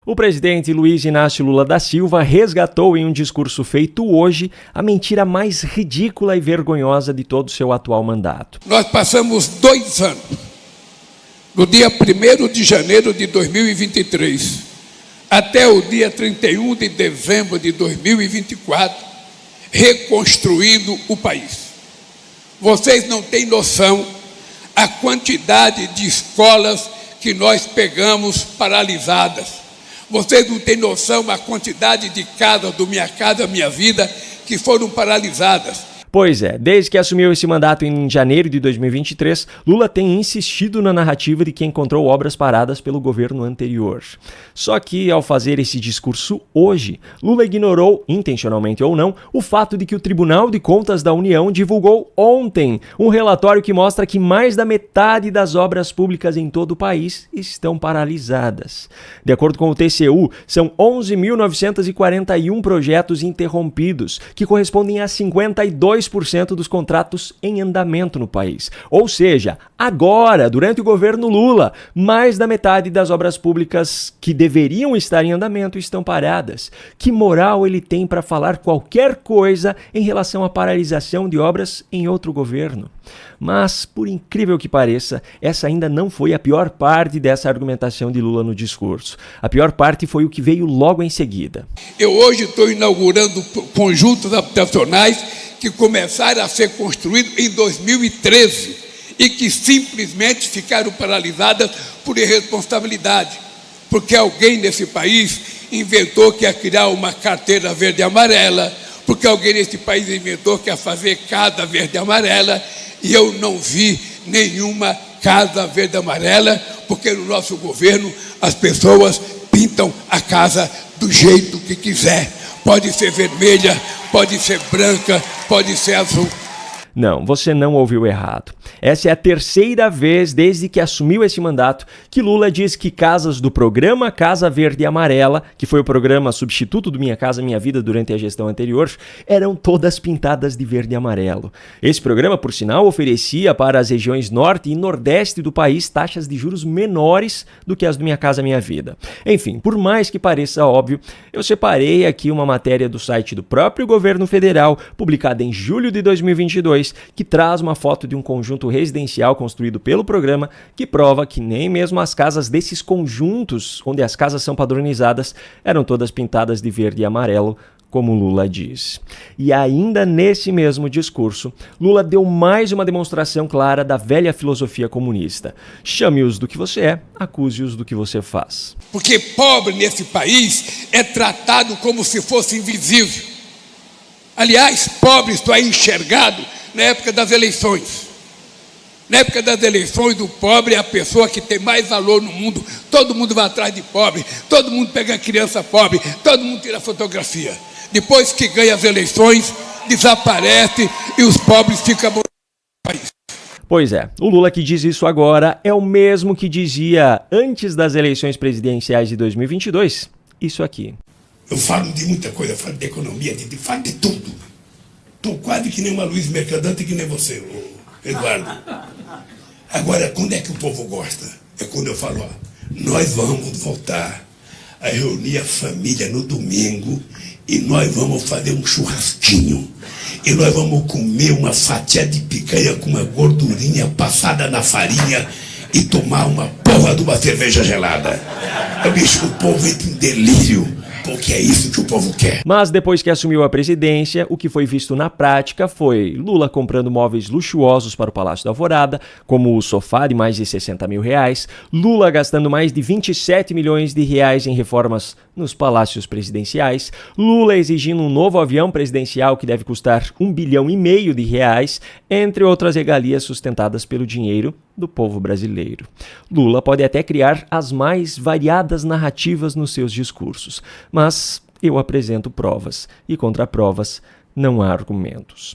O presidente Luiz Inácio Lula da Silva resgatou em um discurso feito hoje a mentira mais ridícula e vergonhosa de todo o seu atual mandato. Nós passamos 2 anos, do dia 1º de janeiro de 2023 até o dia 31 de dezembro de 2024, reconstruindo o país. Vocês não têm noção a quantidade de escolas que nós pegamos paralisadas. Vocês não têm noção a quantidade de casas do Minha Casa Minha Vida que foram paralisadas. Pois é, desde que assumiu esse mandato em janeiro de 2023, Lula tem insistido na narrativa de que encontrou obras paradas pelo governo anterior. Só que, ao fazer esse discurso hoje, Lula ignorou, intencionalmente ou não, o fato de que o Tribunal de Contas da União divulgou ontem um relatório que mostra que mais da metade das obras públicas em todo o país estão paralisadas. De acordo com o TCU, são 11.941 projetos interrompidos, que correspondem a 52% dos contratos em andamento no país. Ou seja, agora, durante o governo Lula, mais da metade das obras públicas que deveriam estar em andamento estão paradas. Que moral ele tem para falar qualquer coisa em relação à paralisação de obras em outro governo? Mas, por incrível que pareça, essa ainda não foi a pior parte dessa argumentação de Lula no discurso. A pior parte foi o que veio logo em seguida. Eu hoje estou inaugurando conjuntos habitacionais que começaram a ser construídos em 2013 e que simplesmente ficaram paralisadas por irresponsabilidade, porque alguém nesse país inventou que ia criar uma carteira verde e amarela, porque alguém nesse país inventou que ia fazer casa verde e amarela, e eu não vi nenhuma casa verde e amarela, porque no nosso governo as pessoas pintam a casa do jeito que quiser. Pode ser vermelha, pode ser branca, pode ser azul. Não, você não ouviu errado. Essa é a terceira vez desde que assumiu esse mandato que Lula diz que casas do programa Casa Verde e Amarela, que foi o programa substituto do Minha Casa Minha Vida durante a gestão anterior, eram todas pintadas de verde e amarelo. Esse programa, por sinal, oferecia para as regiões norte e nordeste do país taxas de juros menores do que as do Minha Casa Minha Vida. Enfim, por mais que pareça óbvio, eu separei aqui uma matéria do site do próprio governo federal, publicada em julho de 2022, que traz uma foto de um conjunto residencial construído pelo programa que prova que nem mesmo as casas desses conjuntos, onde as casas são padronizadas, eram todas pintadas de verde e amarelo, como Lula diz. E ainda nesse mesmo discurso, Lula deu mais uma demonstração clara da velha filosofia comunista. Chame-os do que você é, acuse-os do que você faz. Porque pobre nesse país é tratado como se fosse invisível. Aliás, pobre só é enxergado na época das eleições. Na época das eleições, o pobre é a pessoa que tem mais valor no mundo. Todo mundo vai atrás de pobre, todo mundo pega a criança pobre, todo mundo tira fotografia. Depois que ganha as eleições, desaparece e os pobres ficam abandonados no país. Pois é, o Lula que diz isso agora é o mesmo que dizia antes das eleições presidenciais de 2022, isso aqui. Eu falo de muita coisa, eu falo de economia, falo de tudo. Estou quase que nem uma Luiz Mercadante, que nem você, Eduardo. Agora, quando é que o povo gosta? É quando eu falo, ó, nós vamos voltar a reunir a família no domingo e nós vamos fazer um churrasquinho. E nós vamos comer uma fatia de picanha com uma gordurinha passada na farinha e tomar uma porra de uma cerveja gelada. Bicho, o povo entra em delírio. Porque é isso que o povo quer. Mas depois que assumiu a presidência, o que foi visto na prática foi Lula comprando móveis luxuosos para o Palácio da Alvorada, como o sofá de mais de 60 mil reais, Lula gastando mais de 27 milhões de reais em reformas nos palácios presidenciais, Lula exigindo um novo avião presidencial que deve custar 1,5 bilhão de reais, entre outras regalias sustentadas pelo dinheiro do povo brasileiro. Lula pode até criar as mais variadas narrativas nos seus discursos, mas eu apresento provas e contra provas não há argumentos.